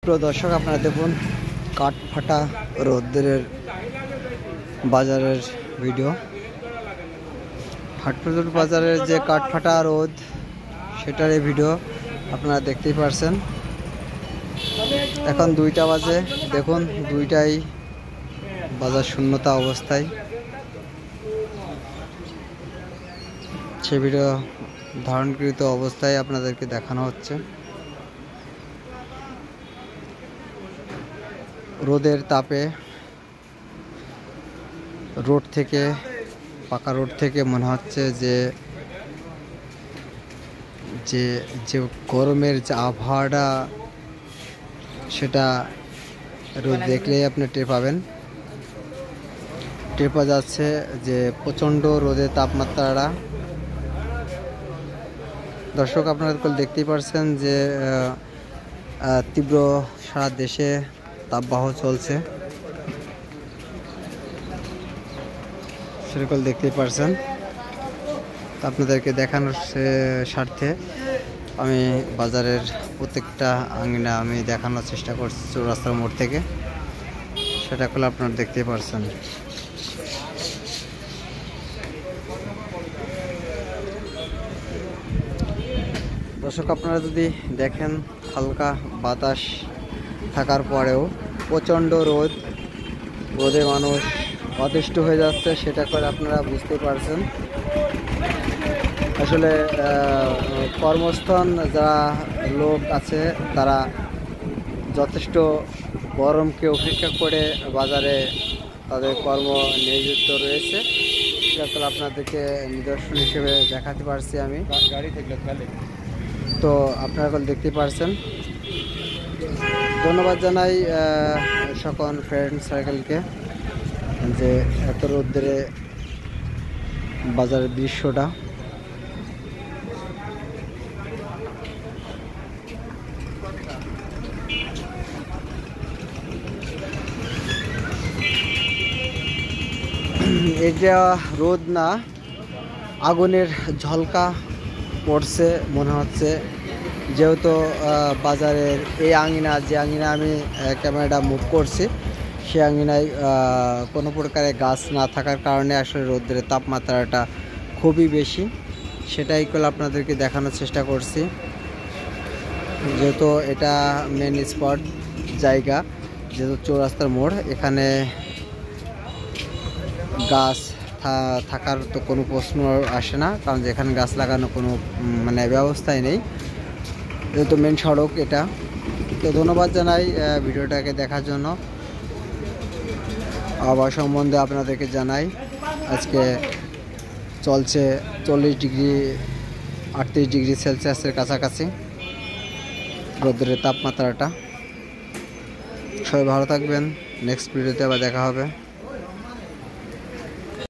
প্রিয় দর্শক, আপনারা দেখুন কাঠফাটা রোদ্রের বাজারের ভিডিও। হাটপুর বাজারের যে কাঠফাটা রোদ, সেটার এই ভিডিও আপনারা দেখতেই পারছেন। এখন 2টা বাজে, দেখুন 2টাই বাজার শূন্যতা অবস্থায়। সে ভিডিও ধারণকৃত অবস্থায় আপনাদেরকে দেখানো হচ্ছে। রোদের তাপে পাকা রোড থেকে মনে হচ্ছে যে যে যে গরমের যে আবহাওয়াটা, সেটা রোদ দেখলেই আপনি টের পাবেন। টের পাওয়া যাচ্ছে যে প্রচণ্ড রোদের তাপমাত্রাটা। দর্শক, আপনারা দেখতেই পারছেন যে তীব্র সারা দেশে তাপদাহ চলছে। সেরকম দেখতেই পারছেন। আপনাদেরকে দেখানোর স্বার্থে আমি বাজারের প্রত্যেকটা আঙিনা আমি দেখানোর চেষ্টা করছি চৌরাস্তার মোড় থেকে। সেটা করলে আপনারা দেখতেই পারছেন। দর্শক, আপনারা যদি দেখেন, হালকা বাতাস থাকার পরেও প্রচণ্ড রোদে মানুষ অতিষ্ঠ হয়ে যাচ্ছে। সেটা করে আপনারা বুঝতে পারছেন। আসলে কর্মস্থান যারা লোক আছে, তারা যথেষ্ট গরমকে উপেক্ষা করে বাজারে তাদের কর্ম নিয়োজিত রয়েছে। সেটা আপনাদেরকে নিদর্শন হিসেবে দেখাতে পারছি আমি। তো আপনারা দেখতে পারছেন। ধন্যবাদ জানাই সকল ফ্রেন্ড সার্কেলকে যে এত রোদ্রে বাজারের দৃশ্যটা। এটা রোদ না, আগুনের ঝলকা পড়ছে মনে হচ্ছে। যেহেতু বাজারের এই আঙিনা, যে আঙিনা আমি ক্যামেরাটা মুভ করছি, সে আঙিনায় কোনো প্রকারের গাছ না থাকার কারণে আসলে রোদ্রের তাপমাত্রাটা খুবই বেশি। সেটাই করে আপনাদেরকে দেখানোর চেষ্টা করছি। যেহেতু এটা মেন স্পট জায়গা, যেহেতু চৌরাস্তার মোড়, এখানে গাছ থাকার তো কোনো প্রশ্ন আসে না, কারণ যেখানে গাছ লাগানো কোনো ব্যবস্থাই নেই, যেহেতু মেন সড়ক এটা। তো ধন্যবাদ জানাই ভিডিওটাকে দেখার জন্য। আবহাওয়া সম্বন্ধে আপনাদেরকে জানাই, আজকে চলছে 40 ডিগ্রি 38 ডিগ্রি সেলসিয়াসের কাছাকাছি রোদ্রের তাপমাত্রাটা। সবাই ভালো থাকবেন। নেক্সট ভিডিওতে আবার দেখা হবে।